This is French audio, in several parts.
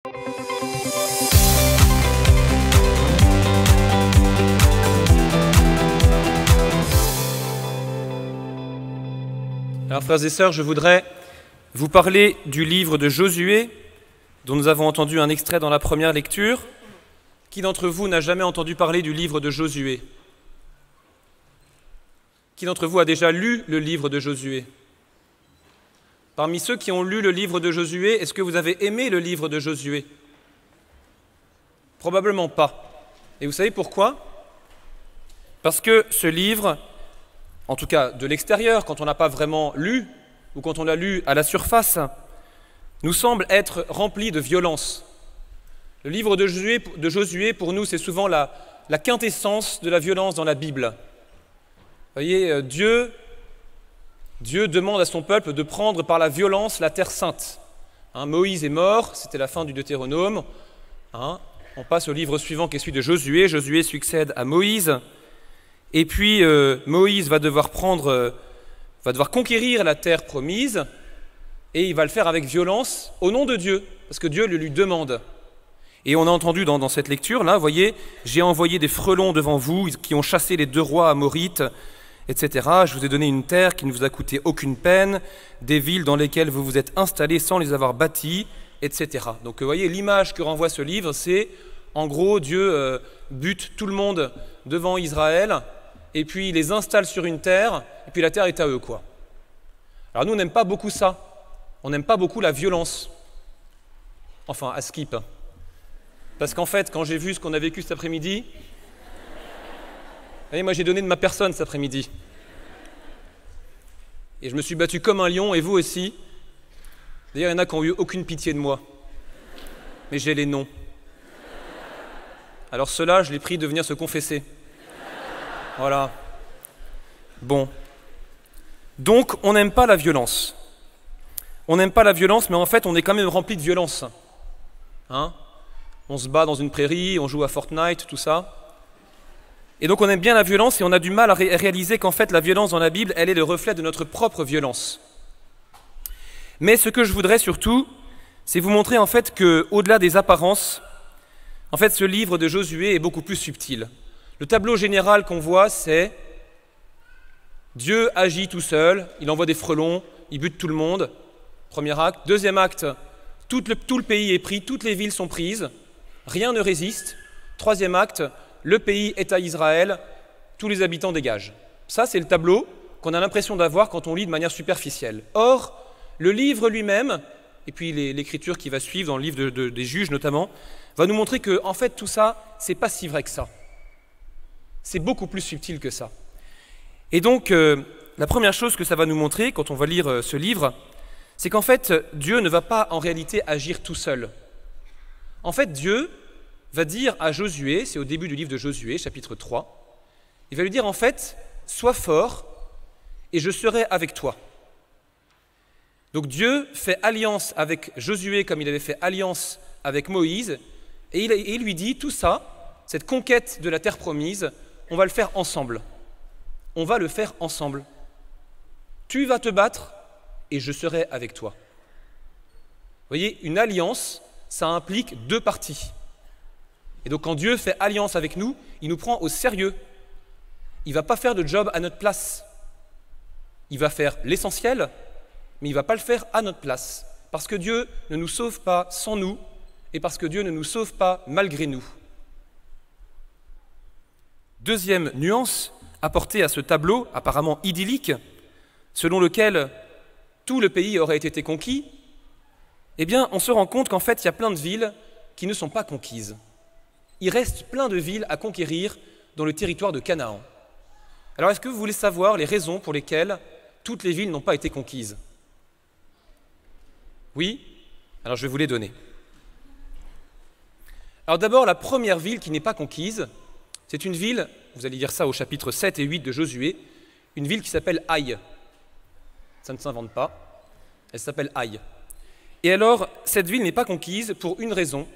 Alors, frères et sœurs, je voudrais vous parler du livre de Josué, dont nous avons entendu un extrait dans la première lecture. Qui d'entre vous n'a jamais entendu parler du livre de Josué? Qui d'entre vous a déjà lu le livre de Josué? Parmi ceux qui ont lu le livre de Josué, est-ce que vous avez aimé le livre de Josué? Probablement pas. Et vous savez pourquoi? Parce que ce livre, en tout cas de l'extérieur, quand on n'a pas vraiment lu, ou quand on l'a lu à la surface, nous semble être rempli de violence. Le livre de Josué, pour nous, c'est souvent la quintessence de la violence dans la Bible. Vous voyez, Dieu demande à son peuple de prendre par la violence la terre sainte. Moïse est mort, c'était la fin du Deutéronome. On passe au livre suivant qui est celui de Josué. Josué succède à Moïse. Et puis Moïse va devoir conquérir la terre promise, et il va le faire avec violence au nom de Dieu, parce que Dieu le lui demande. Et on a entendu dans cette lecture-là, vous voyez, « J'ai envoyé des frelons devant vous qui ont chassé les 2 rois amorites, etc. Je vous ai donné une terre qui ne vous a coûté aucune peine, des villes dans lesquelles vous vous êtes installés sans les avoir bâties, etc. » Donc vous voyez, l'image que renvoie ce livre, c'est en gros Dieu bute tout le monde devant Israël, et puis il les installe sur une terre, et puis la terre est à eux, quoi. Alors nous, on n'aime pas beaucoup ça. On n'aime pas beaucoup la violence. Enfin, à Skip. Parce qu'en fait, quand j'ai vu ce qu'on a vécu cet après-midi, vous voyez, moi j'ai donné de ma personne cet après-midi. Et je me suis battu comme un lion, et vous aussi. D'ailleurs, il y en a qui n'ont eu aucune pitié de moi. Mais j'ai les noms. Alors ceux-là, je les prie de venir se confesser. Voilà. Bon. Donc, on n'aime pas la violence. On n'aime pas la violence, mais en fait, on est quand même rempli de violence. On se bat dans une prairie, on joue à Fortnite, tout ça. Et donc, on aime bien la violence et on a du mal à réaliser qu'en fait, la violence dans la Bible, elle est le reflet de notre propre violence. Mais ce que je voudrais surtout, c'est vous montrer en fait qu'au-delà des apparences, en fait, ce livre de Josué est beaucoup plus subtil. Le tableau général qu'on voit, c'est Dieu agit tout seul, il envoie des frelons, il bute tout le monde. Premier acte. Deuxième acte, tout le pays est pris, toutes les villes sont prises, rien ne résiste. Troisième acte, le pays est à Israël, tous les habitants dégagent. Ça, c'est le tableau qu'on a l'impression d'avoir quand on lit de manière superficielle. Or, le livre lui-même, et puis l'écriture qui va suivre dans le livre des juges notamment, va nous montrer que, en fait, tout ça, c'est pas si vrai que ça. C'est beaucoup plus subtil que ça. Et donc, la première chose que ça va nous montrer quand on va lire ce livre, c'est qu'en fait, Dieu ne va pas en réalité agir tout seul. En fait, Dieu va dire à Josué, c'est au début du livre de Josué, chapitre 3, il va lui dire en fait, sois fort et je serai avec toi. Donc Dieu fait alliance avec Josué comme il avait fait alliance avec Moïse, et il lui dit tout ça, cette conquête de la terre promise, on va le faire ensemble. On va le faire ensemble. Tu vas te battre et je serai avec toi. Vous voyez, une alliance, ça implique 2 parties. Et donc quand Dieu fait alliance avec nous, il nous prend au sérieux. Il ne va pas faire de job à notre place. Il va faire l'essentiel, mais il ne va pas le faire à notre place. Parce que Dieu ne nous sauve pas sans nous, et parce que Dieu ne nous sauve pas malgré nous. Deuxième nuance apportée à ce tableau apparemment idyllique, selon lequel tout le pays aurait été conquis, eh bien, on se rend compte qu'en fait, il y a plein de villes qui ne sont pas conquises. Il reste plein de villes à conquérir dans le territoire de Canaan. Alors, est-ce que vous voulez savoir les raisons pour lesquelles toutes les villes n'ont pas été conquises? Oui? Alors, je vais vous les donner. Alors d'abord, la première ville qui n'est pas conquise, c'est une ville, vous allez lire ça au chapitre 7 et 8 de Josué, une ville qui s'appelle Haï. Ça ne s'invente pas, elle s'appelle Haï. Et alors, cette ville n'est pas conquise pour une raison,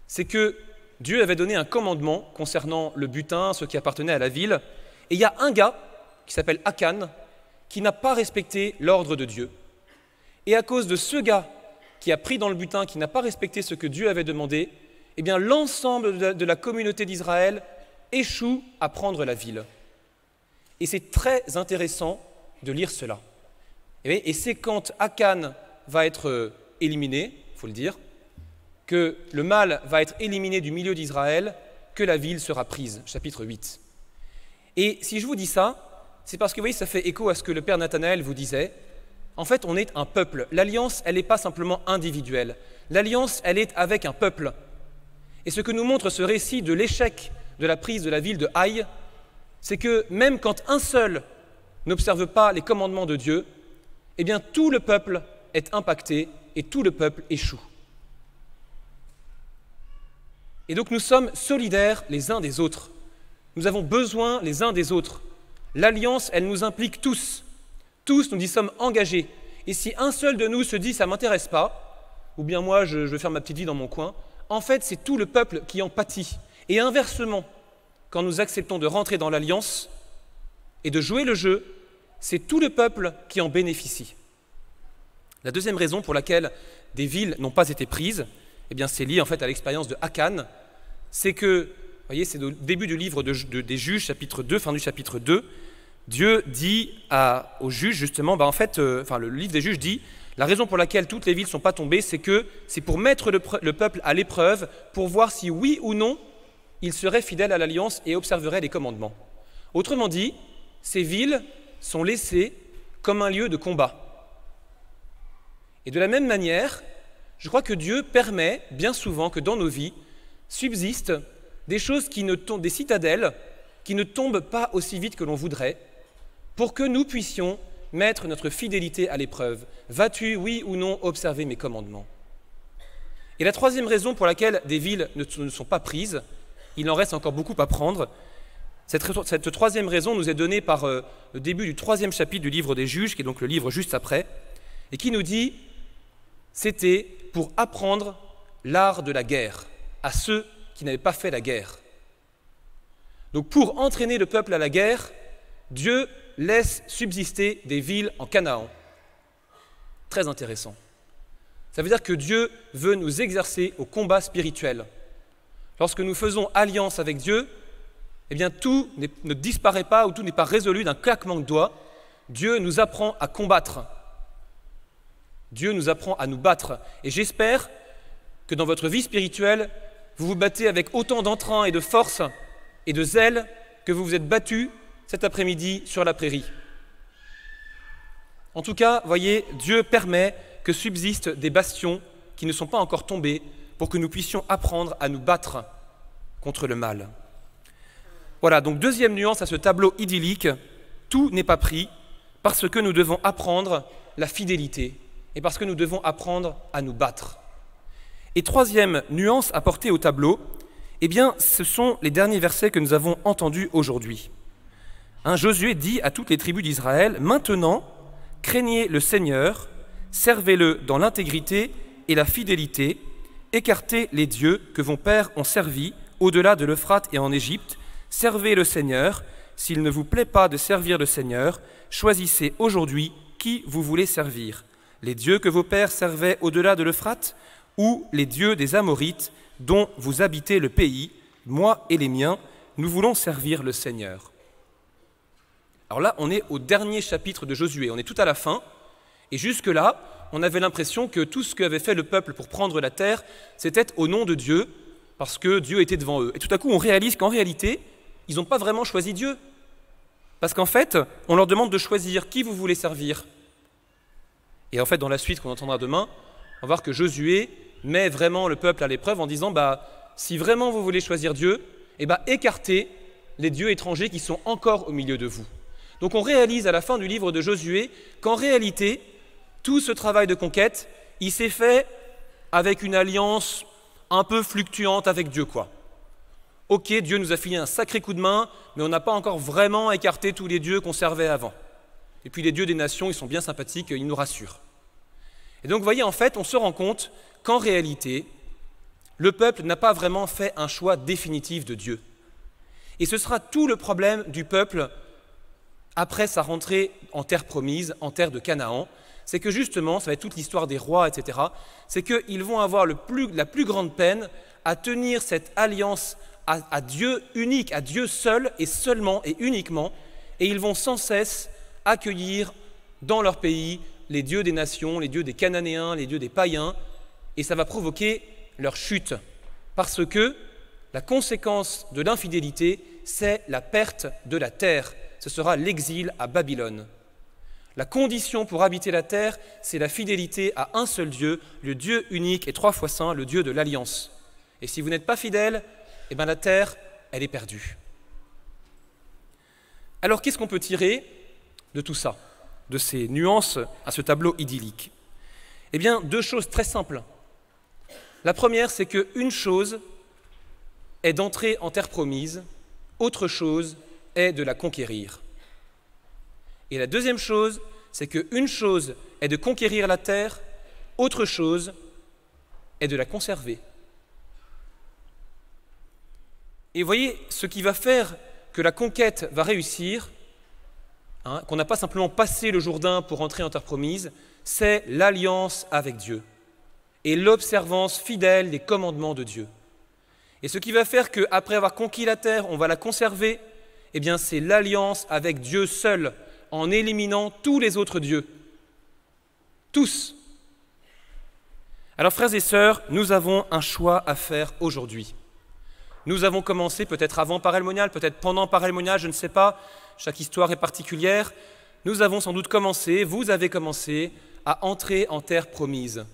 c'est que Dieu avait donné un commandement concernant le butin, ce qui appartenait à la ville, et il y a un gars qui s'appelle Akan, qui n'a pas respecté l'ordre de Dieu. Et à cause de ce gars qui a pris dans le butin, qui n'a pas respecté ce que Dieu avait demandé, eh bien l'ensemble de la communauté d'Israël échoue à prendre la ville. Et c'est très intéressant de lire cela. Et c'est quand Akan va être éliminé, il faut le dire, que le mal va être éliminé du milieu d'Israël, que la ville sera prise, chapitre 8. Et si je vous dis ça, c'est parce que vous voyez, ça fait écho à ce que le père Nathanaël vous disait. En fait, on est un peuple. L'alliance, elle n'est pas simplement individuelle. L'alliance, elle est avec un peuple. Et ce que nous montre ce récit de l'échec de la prise de la ville de Haï, c'est que même quand un seul n'observe pas les commandements de Dieu, eh bien tout le peuple est impacté et tout le peuple échoue. Et donc nous sommes solidaires les uns des autres. Nous avons besoin les uns des autres. L'alliance, elle nous implique tous. Tous, nous y sommes engagés. Et si un seul de nous se dit « ça ne m'intéresse pas », ou bien moi je vais faire ma petite vie dans mon coin, en fait c'est tout le peuple qui en pâtit. Et inversement, quand nous acceptons de rentrer dans l'alliance et de jouer le jeu, c'est tout le peuple qui en bénéficie. La deuxième raison pour laquelle des villes n'ont pas été prises, eh bien c'est lié en fait à l'expérience de Akan, c'est que, vous voyez, c'est au début du livre des Juges, chapitre 2, fin du chapitre 2, Dieu dit aux juges justement, le livre des Juges dit, la raison pour laquelle toutes les villes ne sont pas tombées, c'est que c'est pour mettre le peuple à l'épreuve, pour voir si oui ou non, il serait fidèle à l'alliance et observerait les commandements. Autrement dit, ces villes sont laissées comme un lieu de combat. Et de la même manière, je crois que Dieu permet bien souvent que dans nos vies subsistent des choses des citadelles qui ne tombent pas aussi vite que l'on voudrait, pour que nous puissions mettre notre fidélité à l'épreuve. Vas-tu, oui ou non, observer mes commandements? Et la troisième raison pour laquelle des villes ne sont pas prises, il en reste encore beaucoup à prendre. Cette troisième raison nous est donnée par le début du 3e chapitre du livre des Juges, qui est donc le livre juste après, et qui nous dit « C'était pour apprendre l'art de la guerre à ceux qui n'avaient pas fait la guerre. » Donc pour entraîner le peuple à la guerre, Dieu laisse subsister des villes en Canaan. Très intéressant. Ça veut dire que Dieu veut nous exercer au combat spirituel. Lorsque nous faisons alliance avec Dieu, eh bien tout ne disparaît pas ou tout n'est pas résolu d'un claquement de doigts. Dieu nous apprend à combattre. Dieu nous apprend à nous battre. Et j'espère que dans votre vie spirituelle, vous vous battez avec autant d'entrain et de force et de zèle que vous vous êtes battus cet après-midi sur la prairie. En tout cas, voyez, Dieu permet que subsistent des bastions qui ne sont pas encore tombés pour que nous puissions apprendre à nous battre contre le mal. Voilà, donc deuxième nuance à ce tableau idyllique, tout n'est pas pris parce que nous devons apprendre la fidélité et parce que nous devons apprendre à nous battre. Et troisième nuance apportée au tableau, eh bien, ce sont les derniers versets que nous avons entendus aujourd'hui. Josué dit à toutes les tribus d'Israël, « Maintenant, craignez le Seigneur, servez-le dans l'intégrité et la fidélité, écartez les dieux que vos pères ont servis au-delà de l'Euphrate et en Égypte, servez le Seigneur. S'il ne vous plaît pas de servir le Seigneur, choisissez aujourd'hui qui vous voulez servir, les dieux que vos pères servaient au-delà de l'Euphrate ou les dieux des Amorites dont vous habitez le pays, moi et les miens, nous voulons servir le Seigneur. » Alors là, on est au dernier chapitre de Josué, on est tout à la fin, et jusque-là, on avait l'impression que tout ce qu'avait fait le peuple pour prendre la terre, c'était au nom de Dieu, parce que Dieu était devant eux. Et tout à coup, on réalise qu'en réalité, ils n'ont pas vraiment choisi Dieu. Parce qu'en fait, on leur demande de choisir qui vous voulez servir. Et en fait, dans la suite qu'on entendra demain, on va voir que Josué met vraiment le peuple à l'épreuve en disant si vraiment vous voulez choisir Dieu, écartez les dieux étrangers qui sont encore au milieu de vous. Donc on réalise à la fin du livre de Josué qu'en réalité, tout ce travail de conquête, il s'est fait avec une alliance un peu fluctuante avec Dieu, quoi. Ok, Dieu nous a filé un sacré coup de main, mais on n'a pas encore vraiment écarté tous les dieux qu'on servait avant. Et puis les dieux des nations, ils sont bien sympathiques, ils nous rassurent. Et donc vous voyez, en fait, on se rend compte qu'en réalité, le peuple n'a pas vraiment fait un choix définitif de Dieu. Et ce sera tout le problème du peuple après sa rentrée en terre promise, en terre de Canaan. c'est que justement, ça va être toute l'histoire des rois, etc., c'est qu'ils vont avoir la plus grande peine à tenir cette alliance à Dieu unique, à Dieu seul et seulement et uniquement, et ils vont sans cesse accueillir dans leur pays les dieux des nations, les dieux des Cananéens, les dieux des païens, et ça va provoquer leur chute, parce que la conséquence de l'infidélité, c'est la perte de la terre, ce sera l'exil à Babylone. La condition pour habiter la terre, c'est la fidélité à un seul Dieu, le Dieu unique et 3 fois saint, le Dieu de l'Alliance. Et si vous n'êtes pas fidèle, eh bien la terre, elle est perdue. Alors qu'est-ce qu'on peut tirer de tout ça, de ces nuances à ce tableau idyllique? Eh bien, 2 choses très simples. La première, c'est qu'une chose est d'entrer en terre promise, autre chose est de la conquérir. Et la deuxième chose, c'est qu'une chose est de conquérir la terre, autre chose est de la conserver. Et vous voyez, ce qui va faire que la conquête va réussir, qu'on n'a pas simplement passé le Jourdain pour entrer en terre promise, c'est l'alliance avec Dieu et l'observance fidèle des commandements de Dieu. Et ce qui va faire qu'après avoir conquis la terre, on va la conserver, eh bien c'est l'alliance avec Dieu seul, en éliminant tous les autres dieux. Tous. Alors frères et sœurs, nous avons un choix à faire aujourd'hui. Nous avons commencé peut-être avant Parelmonial, peut-être pendant Parelmonial, je ne sais pas, chaque histoire est particulière. Nous avons sans doute commencé, vous avez commencé à entrer en terre promise.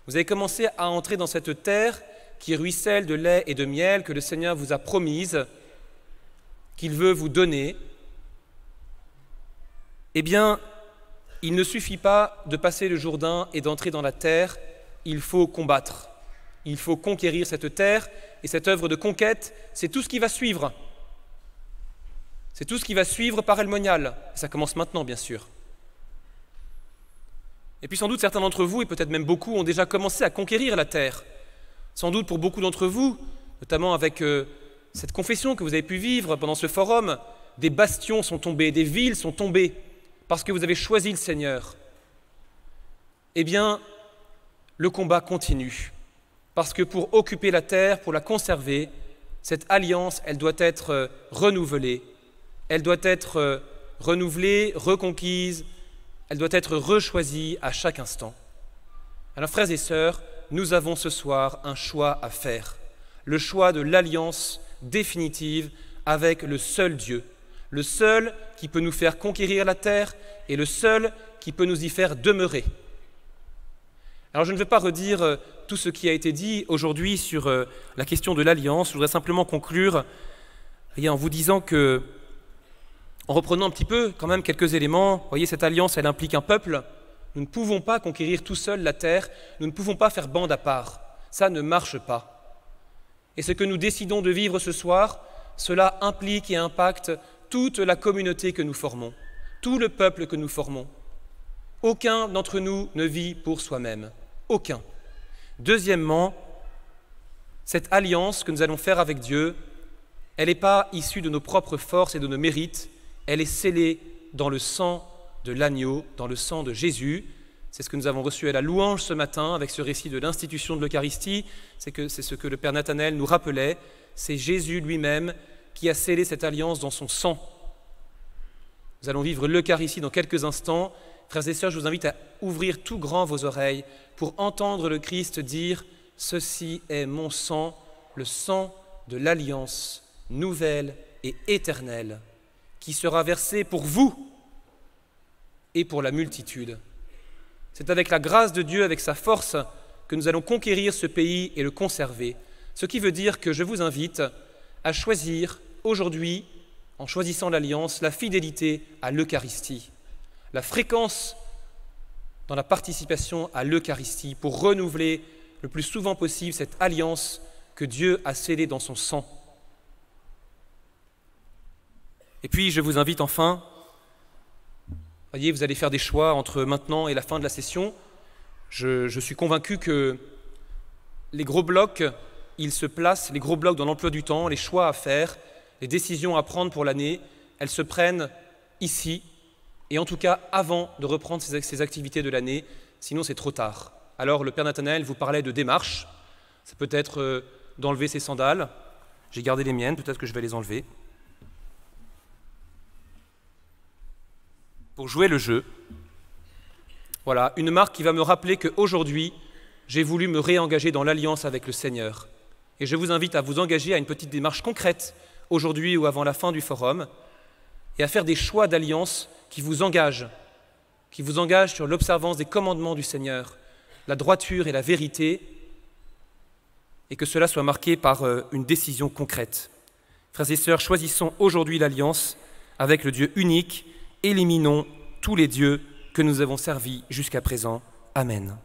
Vous avez commencé à entrer dans cette terre qui ruisselle de lait et de miel que le Seigneur vous a promise, qu'il veut vous donner. Eh bien, il ne suffit pas de passer le Jourdain et d'entrer dans la terre, il faut combattre. Il faut conquérir cette terre, et cette œuvre de conquête, c'est tout ce qui va suivre. C'est tout ce qui va suivre Parelmonial. Ça commence maintenant, bien sûr. Et puis sans doute certains d'entre vous, et peut-être même beaucoup, ont déjà commencé à conquérir la terre. Sans doute pour beaucoup d'entre vous, notamment avec cette confession que vous avez pu vivre pendant ce forum, des bastions sont tombés, des villes sont tombées, parce que vous avez choisi le Seigneur. Eh bien, le combat continue. Parce que pour occuper la terre, pour la conserver, cette alliance, elle doit être renouvelée. Elle doit être renouvelée, reconquise, elle doit être rechoisie à chaque instant. Alors frères et sœurs, nous avons ce soir un choix à faire. Le choix de l'alliance définitive avec le seul Dieu. Le seul qui peut nous faire conquérir la terre et le seul qui peut nous y faire demeurer. Alors je ne vais pas redire tout ce qui a été dit aujourd'hui sur la question de l'alliance. Je voudrais simplement conclure en vous disant que, en reprenant un petit peu quand même quelques éléments, vous voyez, cette alliance, elle implique un peuple. Nous ne pouvons pas conquérir tout seul la terre, nous ne pouvons pas faire bande à part. Ça ne marche pas. Et ce que nous décidons de vivre ce soir, cela implique et impacte toute la communauté que nous formons, tout le peuple que nous formons. Aucun d'entre nous ne vit pour soi-même. Aucun. Deuxièmement, cette alliance que nous allons faire avec Dieu, elle n'est pas issue de nos propres forces et de nos mérites, elle est scellée dans le sang de l'agneau, dans le sang de Jésus. C'est ce que nous avons reçu à la louange ce matin avec ce récit de l'institution de l'Eucharistie, c'est ce que le Père Nathanaël nous rappelait, c'est Jésus lui-même qui a scellé cette alliance dans son sang. Nous allons vivre l'Eucharistie dans quelques instants. Frères et sœurs, je vous invite à ouvrir tout grand vos oreilles pour entendre le Christ dire « Ceci est mon sang, le sang de l'alliance nouvelle et éternelle, qui sera versé pour vous et pour la multitude. » C'est avec la grâce de Dieu, avec sa force, que nous allons conquérir ce pays et le conserver. Ce qui veut dire que je vous invite à choisir aujourd'hui, en choisissant l'alliance, la fidélité à l'Eucharistie, la fréquence dans la participation à l'Eucharistie pour renouveler le plus souvent possible cette alliance que Dieu a scellée dans son sang. Et puis je vous invite enfin, voyez, vous allez faire des choix entre maintenant et la fin de la session. Je suis convaincu que les gros blocs, ils se placent, les gros blocs dans l'emploi du temps, les choix à faire, les décisions à prendre pour l'année, elles se prennent ici, et en tout cas avant de reprendre ces activités de l'année, sinon c'est trop tard. Alors le Père Nathanaël vous parlait de démarche, ça peut être d'enlever ses sandales, j'ai gardé les miennes, peut-être que je vais les enlever, pour jouer le jeu. Voilà, une marque qui va me rappeler qu'aujourd'hui, j'ai voulu me réengager dans l'alliance avec le Seigneur. Et je vous invite à vous engager à une petite démarche concrète, aujourd'hui ou avant la fin du forum, et à faire des choix d'alliance qui vous engagent sur l'observance des commandements du Seigneur, la droiture et la vérité, et que cela soit marqué par une décision concrète. Frères et sœurs, choisissons aujourd'hui l'alliance avec le Dieu unique, éliminons tous les dieux que nous avons servis jusqu'à présent. Amen.